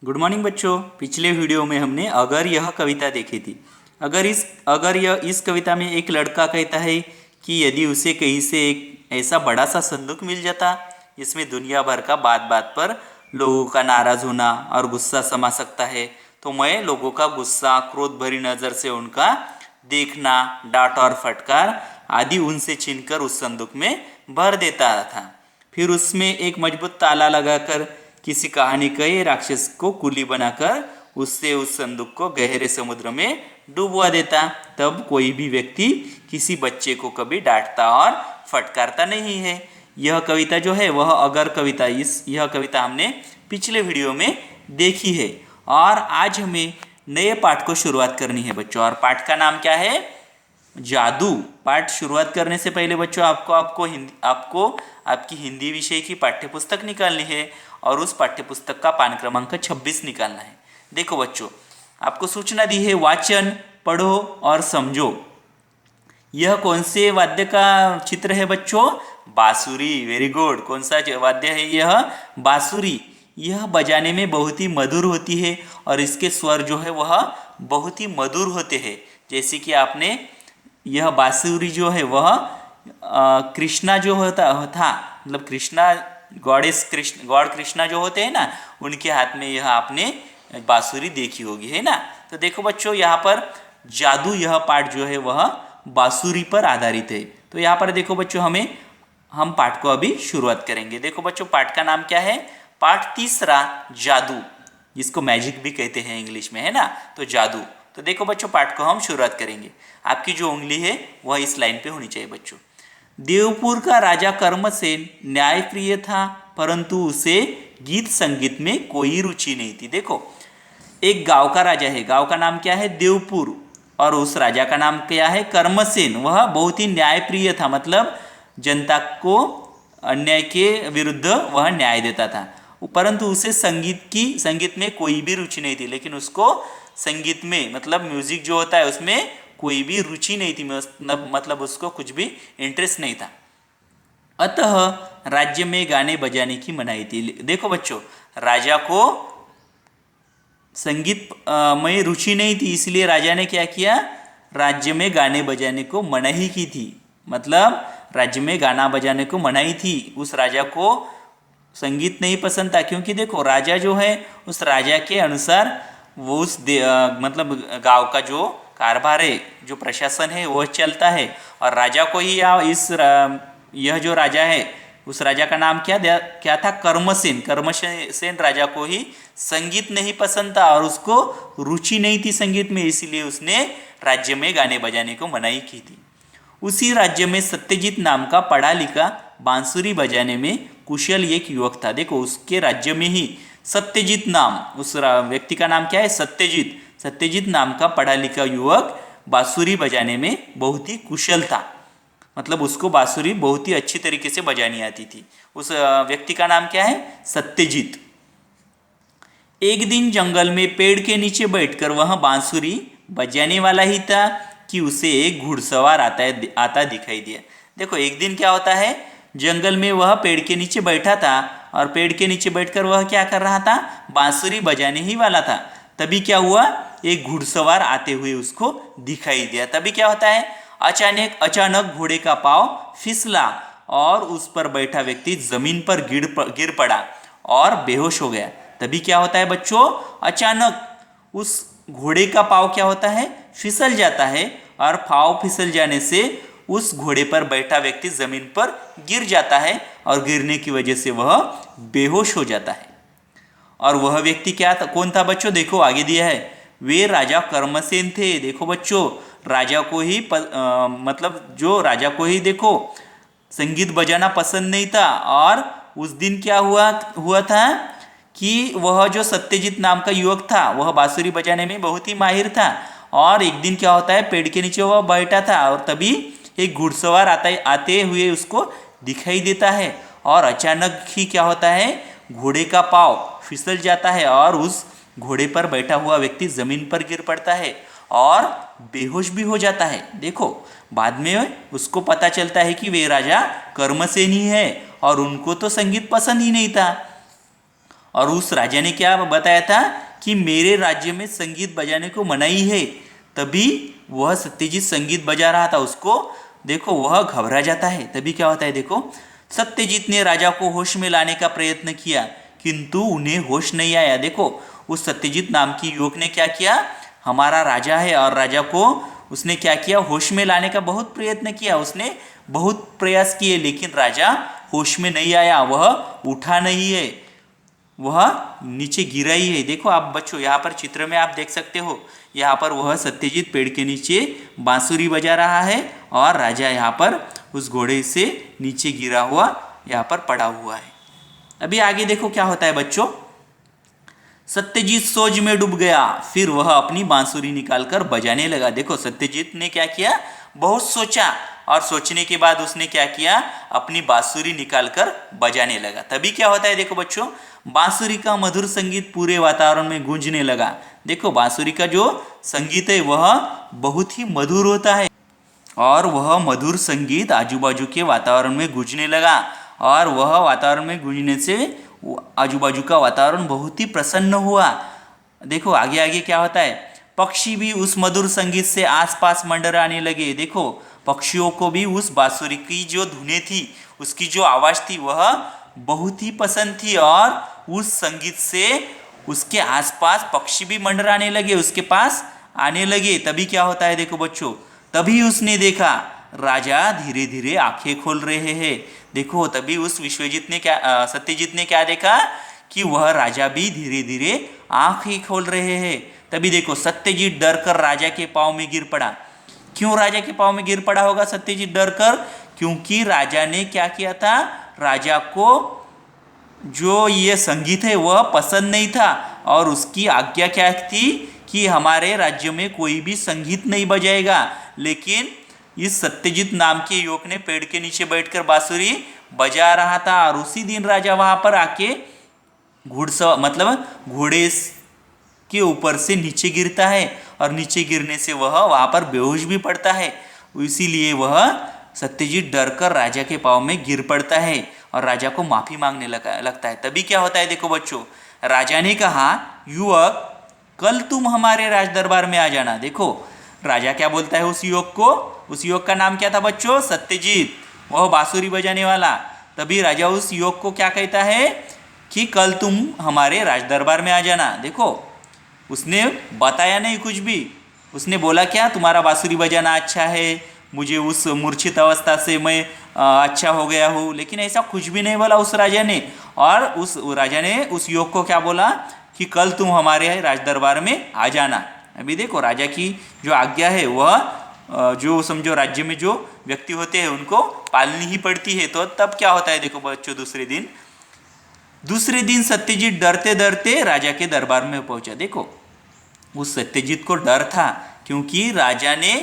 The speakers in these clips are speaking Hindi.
गुड मॉर्निंग बच्चों। पिछले वीडियो में हमने अगर यह कविता देखी थी। इस कविता में एक लड़का कहता है कि यदि उसे कहीं से एक ऐसा बड़ा सा संदूक मिल जाता जिसमें दुनिया भर का बात बात पर लोगों का नाराज होना और गुस्सा समा सकता है, तो मैं लोगों का गुस्सा, क्रोध भरी नज़र से उनका देखना, डांट और फटकार आदि उनसे छीनकर उस संदूक में भर देता था। फिर उसमें एक मजबूत ताला लगाकर किसी कहानी के राक्षस को कुली बनाकर उससे उस संदूक को गहरे समुद्र में डुबवा देता। तब कोई भी व्यक्ति किसी बच्चे को कभी डांटता और फटकारता नहीं है। यह कविता जो है वह अगर कविता यह कविता हमने पिछले वीडियो में देखी है और आज हमें नए पाठ को शुरुआत करनी है बच्चों। और पाठ का नाम क्या है? जादू। पाठ शुरुआत करने से पहले बच्चों आपको आपकी हिंदी विषय की पाठ्यपुस्तक निकालनी है और उस पाठ्यपुस्तक का पान क्रमांक 26 निकालना है। देखो बच्चों, आपको सूचना दी है वाचन, पढ़ो और समझो। यह कौन से वाद्य का चित्र है बच्चों? बांसुरी। Very good. कौन सा वाद्य है यह? बांसुरी। यह बजाने में बहुत ही मधुर होती है और इसके स्वर जो है वह बहुत ही मधुर होते हैं। जैसे कि आपने यह बांसुरी जो है वह कृष्णा जो था मतलब कृष्णा गॉड कृष्णा जो होते हैं ना, उनके हाथ में यह आपने बांसुरी देखी होगी, है ना। तो देखो बच्चों, यहाँ पर जादू यह पाठ जो है वह बांसुरी पर आधारित है। तो यहाँ पर देखो बच्चों, हम पाठ को अभी शुरुआत करेंगे। देखो बच्चों, पाठ का नाम क्या है? पाठ तीसरा, जादू, जिसको मैजिक भी कहते हैं इंग्लिश में, है ना। तो जादू। तो देखो बच्चों, पाठ को हम शुरुआत करेंगे। आपकी जो उंगली है वह इस लाइन पे होनी चाहिए बच्चों। देवपुर का राजा कर्मसेन न्यायप्रिय था, परंतु उसे गीत संगीत में कोई रुचि नहीं थी। देखो, एक गांव का राजा है, गांव का नाम क्या है? देवपुर, और उस राजा का नाम क्या है? कर्मसेन। वह बहुत ही न्यायप्रिय था, मतलब जनता को अन्याय के विरुद्ध वह न्याय देता था, परंतु उसे संगीत में कोई भी रुचि नहीं थी। लेकिन उसको संगीत में मतलब म्यूजिक जो होता है उसमें कोई भी रुचि नहीं थी, मतलब उसको कुछ भी इंटरेस्ट नहीं था। अतः राज्य में गाने बजाने की मनाही थी। देखो बच्चों, राजा को संगीत में रुचि नहीं थी, इसलिए राजा ने क्या किया? राज्य में गाने बजाने को मनाही की थी। मतलब राज्य में गाना बजाने को मनाही थी। उस राजा को संगीत नहीं पसंद था, क्योंकि देखो राजा जो है उस राजा के अनुसार वो मतलब गांव का जो कारभार है, जो प्रशासन है वह चलता है। और राजा को ही यह जो राजा है उस राजा का नाम क्या था? कर्मसेन। कर्मसेन राजा को ही संगीत नहीं पसंद था और उसको रुचि नहीं थी संगीत में, इसलिए उसने राज्य में गाने बजाने को मनाही की थी। उसी राज्य में सत्यजीत नाम का पढ़ा लिखा बांसुरी बजाने में कुशल एक युवक था। देखो, उसके राज्य में ही सत्यजीत नाम, उस व्यक्ति का नाम क्या है? सत्यजीत। सत्यजीत नाम का पढ़ा लिखा युवक बांसुरी बजाने में बहुत ही कुशल था, मतलब उसको बांसुरी बहुत ही अच्छी तरीके से बजानी आती थी। उस व्यक्ति का नाम क्या है? सत्यजीत। एक दिन जंगल में पेड़ के नीचे बैठकर वह बांसुरी बजाने वाला ही था कि उसे एक घुड़सवार आता दिखाई दिया। देखो, एक दिन क्या होता है, जंगल में वह पेड़ के नीचे बैठा था और पेड़ के नीचे बैठकर वह क्या कर रहा था? बांसुरी बजाने ही वाला था। तभी क्या हुआ? एक घुड़सवार आते हुए उसको दिखाई दिया। तभी क्या होता है? अचानक घोड़े का पांव फिसला और उस पर बैठा व्यक्ति जमीन पर गिर पड़ा और बेहोश हो गया। तभी क्या होता है बच्चों? अचानक उस घोड़े का पांव क्या होता है? फिसल जाता है और पांव फिसल जाने से उस घोड़े पर बैठा व्यक्ति जमीन पर गिर जाता है और गिरने की वजह से वह बेहोश हो जाता है। और वह व्यक्ति क्या था? कौन था बच्चों? देखो, आगे दिया है, वे राजा कर्मसेन थे। देखो बच्चों, राजा को ही मतलब जो राजा को ही देखो संगीत बजाना पसंद नहीं था। और उस दिन क्या हुआ था कि वह जो सत्यजीत नाम का युवक था वह बांसुरी बजाने में बहुत ही माहिर था। और एक दिन क्या होता है, पेड़ के नीचे वह बैठा था और तभी एक घुड़सवार आते हुए उसको दिखाई देता है और अचानक ही क्या होता है, घोड़े का पांव फिसल जाता है और उस घोड़े पर बैठा हुआ व्यक्ति जमीन पर गिर पड़ता है और बेहोश भी हो जाता है। देखो, बाद में उसको पता चलता है कि वे राजा कर्मसेन ही है और उनको तो संगीत पसंद ही नहीं था। और उस राजा ने क्या बताया था कि मेरे राज्य में संगीत बजाने को मनाही है। तभी वह सत्यजीत संगीत बजा रहा था, उसको देखो वह घबरा जाता है। तभी क्या होता है देखो, सत्यजीत ने राजा को होश में लाने का प्रयत्न किया किंतु उन्हें होश नहीं आया। देखो उस सत्यजीत नाम की युवक ने क्या किया, हमारा राजा है और राजा को उसने क्या किया, होश में लाने का बहुत प्रयत्न किया, उसने बहुत प्रयास किए, लेकिन राजा होश में नहीं आया, वह उठा नहीं है, वह नीचे गिरा ही है। देखो आप बच्चों यहाँ पर चित्र में आप देख सकते हो, यहाँ पर वह सत्यजीत पेड़ के नीचे बांसुरी बजा रहा है और राजा यहाँ पर उस घोड़े से नीचे गिरा हुआ यहाँ पर पड़ा हुआ है। अभी आगे देखो क्या होता है बच्चों, सत्यजीत सोच में डूब गया, फिर वह अपनी बांसुरी निकालकर बजाने लगा। देखो सत्यजीत ने क्या किया, बहुत सोचा और सोचने के बाद उसने क्या किया, अपनी बांसुरी निकालकर बजाने लगा। तभी क्या होता है देखो बच्चों, बांसुरी का मधुर संगीत पूरे वातावरण में गूंजने लगा। देखो बांसुरी का जो संगीत है वह बहुत ही मधुर होता है और वह मधुर संगीत आजू बाजू के वातावरण में गूंजने लगा और वह वातावरण में गूंजने से आजू बाजू का वातावरण बहुत ही प्रसन्न हुआ। देखो आगे आगे क्या होता है, पक्षी भी उस मधुर संगीत से आसपास मंडराने लगे। देखो पक्षियों को भी उस बांसुरी की जो धुनें थी, उसकी जो आवाज़ थी वह बहुत ही पसंद थी और उस संगीत से उसके आसपास पक्षी भी मंडराने लगे, उसके पास आने लगे। तभी क्या होता है देखो बच्चों, तभी उसने देखा राजा धीरे धीरे आंखें खोल रहे हैं। देखो तभी उस विश्वजीत ने क्या सत्यजीत ने क्या देखा कि वह राजा भी धीरे धीरे आंखें खोल रहे हैं। तभी देखो सत्यजीत डर कर राजा के पाँव में गिर पड़ा। क्यों राजा के पाँव में गिर पड़ा होगा सत्यजीत डर कर, क्योंकि राजा ने क्या किया था, राजा को जो ये संगीत है वह पसंद नहीं था और उसकी आज्ञा क्या थी कि हमारे राज्य में कोई भी संगीत नहीं बजाएगा। लेकिन इस सत्यजीत नाम के युवक ने पेड़ के नीचे बैठकर बांसुरी बजा रहा था और उसी दिन राजा वहां पर आके घोड़े के ऊपर से नीचे गिरता है और नीचे गिरने से वह वहां पर बेहोश भी पड़ता है। इसीलिए वह सत्यजीत डर कर राजा के पाँव में गिर पड़ता है और राजा को माफी मांगने लगता है। तभी क्या होता है देखो बच्चों, राजा ने कहा, युवक कल तुम हमारे राज दरबार में आ जाना। देखो राजा क्या बोलता है उस युवक को, उस युवक का नाम क्या था बच्चों, सत्यजीत, वह बांसुरी बजाने वाला। तभी राजा उस युवक को क्या कहता है कि कल तुम हमारे राज दरबार में आ जाना। देखो उसने बताया नहीं कुछ भी, उसने बोला क्या, तुम्हारा बांसुरी बजाना अच्छा है, मुझे उस मूर्छित अवस्था से मैं अच्छा हो गया हूँ, लेकिन ऐसा कुछ भी नहीं बोला उस राजा ने। और उस राजा ने उस युवक को क्या बोला कि कल तुम हमारे राज दरबार में आ जाना। अभी देखो राजा की जो आज्ञा है वह जो समझो राज्य में जो व्यक्ति होते हैं उनको पालनी ही पड़ती है। तो तब क्या होता है देखो बच्चों, दूसरे दिन सत्यजीत डरते डरते राजा के दरबार में पहुंचा। देखो उस सत्यजीत को डर था क्योंकि राजा ने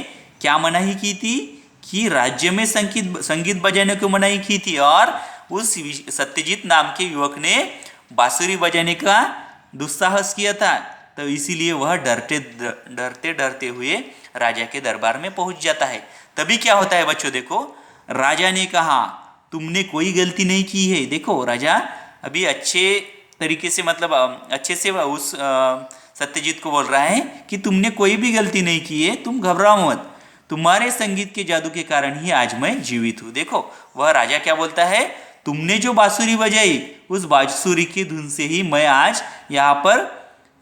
क्या मनाही की थी कि राज्य में संगीत बजाने को मनाही की थी और उस सत्यजीत नाम के युवक ने बांसुरी बजाने का दुस्साहस किया था। तो इसीलिए वह डरते डरते हुए राजा के दरबार में पहुंच जाता है। तभी क्या होता है बच्चों, देखो राजा ने कहा तुमने कोई गलती नहीं की है। देखो राजा अभी अच्छे तरीके से अच्छे से उस सत्यजीत को बोल रहा है कि तुमने कोई भी गलती नहीं की है, तुम घबराओ मत, तुम्हारे संगीत के जादू के कारण ही आज मैं जीवित हूँ। देखो वह राजा क्या बोलता है, तुमने जो बांसुरी बजाई उस बांसुरी की धुन से ही मैं आज यहाँ पर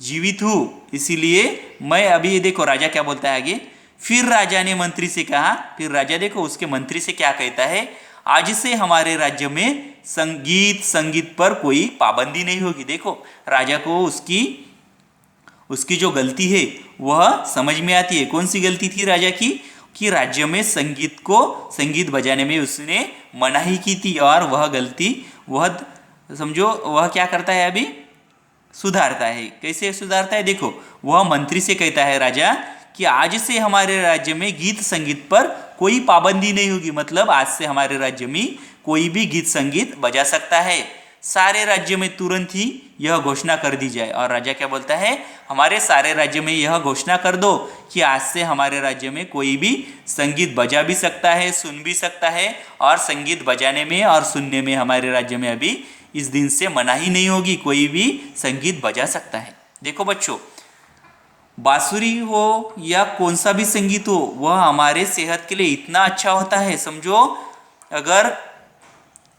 जीवित हूँ, इसीलिए मैं अभी देखो राजा क्या बोलता है आगे। फिर राजा ने मंत्री से कहा, फिर राजा देखो उसके मंत्री से क्या कहता है, आज से हमारे राज्य में संगीत पर कोई पाबंदी नहीं होगी। देखो राजा को उसकी जो गलती है वह समझ में आती है। कौन सी गलती थी राजा की, कि राज्य में संगीत बजाने में उसने मनाही की थी और वह गलती वह समझो वह क्या करता है अभी सुधारता है। कैसे सुधारता है देखो, वह मंत्री से कहता है राजा कि आज से हमारे राज्य में गीत संगीत पर कोई पाबंदी नहीं होगी, मतलब आज से हमारे राज्य में कोई भी गीत संगीत बजा सकता है, सारे राज्य में तुरंत ही यह घोषणा कर दी जाए। और राजा क्या बोलता है, हमारे सारे राज्य में यह घोषणा कर दो कि आज से हमारे राज्य में कोई भी संगीत बजा भी सकता है, सुन भी सकता है और संगीत बजाने में और सुनने में हमारे राज्य में अभी इस दिन से मनाही नहीं होगी, कोई भी संगीत बजा सकता है। देखो बच्चों, बांसुरी हो या कौन सा भी संगीत हो वह हमारे सेहत के लिए इतना अच्छा होता है। समझो, अगर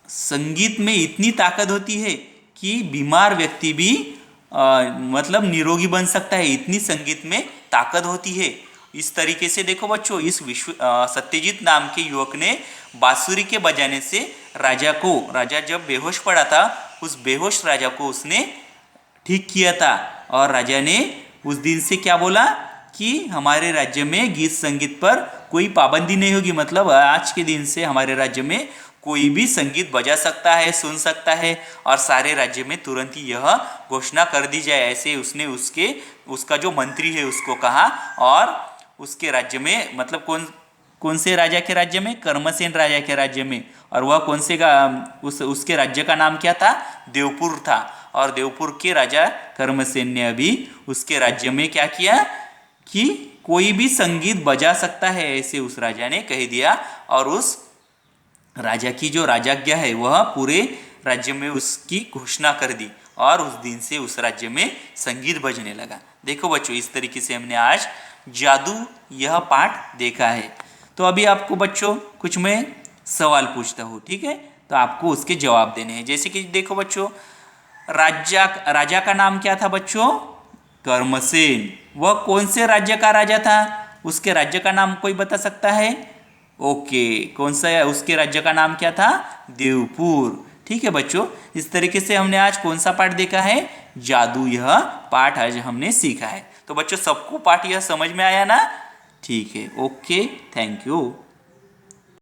संगीत में इतनी ताकत होती है कि बीमार व्यक्ति भी मतलब निरोगी बन सकता है, इतनी संगीत में ताकत होती है। इस तरीके से देखो बच्चों, इस सत्यजीत नाम के युवक ने बांसुरी के बजाने से राजा जब बेहोश पड़ा था, उस बेहोश राजा को उसने ठीक किया था। और राजा ने उस दिन से क्या बोला कि हमारे राज्य में गीत संगीत पर कोई पाबंदी नहीं होगी, मतलब आज के दिन से हमारे राज्य में कोई भी संगीत बजा सकता है, सुन सकता है, और सारे राज्य में तुरंत ही यह घोषणा कर दी जाए। ऐसे उसने उसका जो मंत्री है उसको कहा, और उसके राज्य में, मतलब कौन से राजा के राज्य में, कर्मसेन राजा के राज्य में, और वह कौन से उसके राज्य का नाम क्या था, देवपुर था। और देवपुर के राजा कर्मसेन ने अभी उसके राज्य में क्या किया कि कोई भी संगीत बजा सकता है, ऐसे उस राजा ने कह दिया। और उस राजा की जो राजाज्ञा है वह पूरे राज्य में उसकी घोषणा कर दी, और उस दिन से उस राज्य में संगीत बजने लगा। देखो बच्चों, इस तरीके से हमने आज जादू यह पाठ देखा है। तो अभी आपको बच्चों कुछ मैं सवाल पूछता हूँ, ठीक है? तो आपको उसके जवाब देने हैं। जैसे कि देखो बच्चों, राजा का नाम क्या था बच्चों? कर्मसेन। वह कौन से राज्य का राजा था? उसके राज्य का नाम कोई बता सकता है? ओके, कौन सा है उसके राज्य का नाम क्या था? देवपुर। ठीक है बच्चों, इस तरीके से हमने आज कौन सा पाठ देखा है? जादू यह पाठ आज हमने सीखा है। तो बच्चों, सबको पाठ यह समझ में आया ना? ठीक है, ओके, थैंक यू।